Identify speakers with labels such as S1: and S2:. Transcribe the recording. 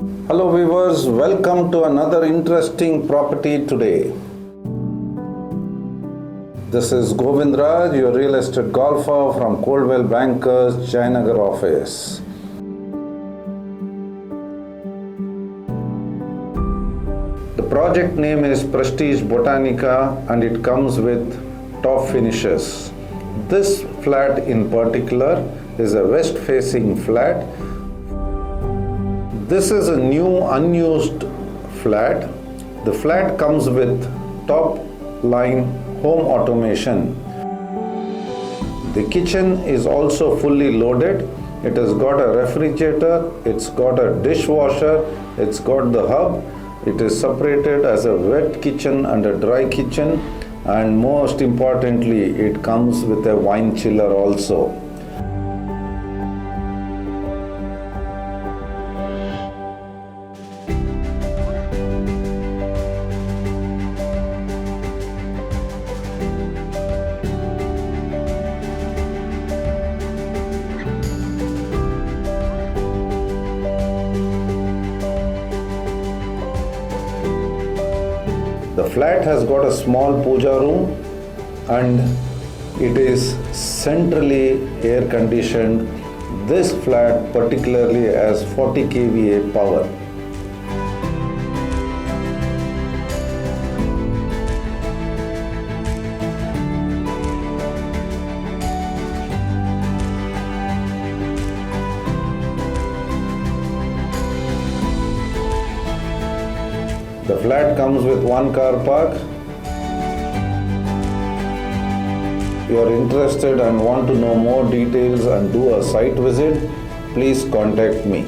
S1: Hello viewers, welcome to another interesting property today. This is Govindraj, your real estate golfer from Coldwell Banker's Jayanagar office. The project name is Prestige Botanique and it comes with top finishes. This flat in particular is a west facing flat. This is a new unused flat. The flat comes with top line home automation. The kitchen is also fully loaded. It has got a refrigerator, it's got a dishwasher, it's got the hub. It is separated as a wet kitchen and a dry kitchen, and most importantly it comes with a wine chiller also. The flat has got a small puja room and it is centrally air conditioned. This flat particularly has 40 kVA power. The flat comes with one car park. If you are interested and want to know more details and do a site visit, please contact me.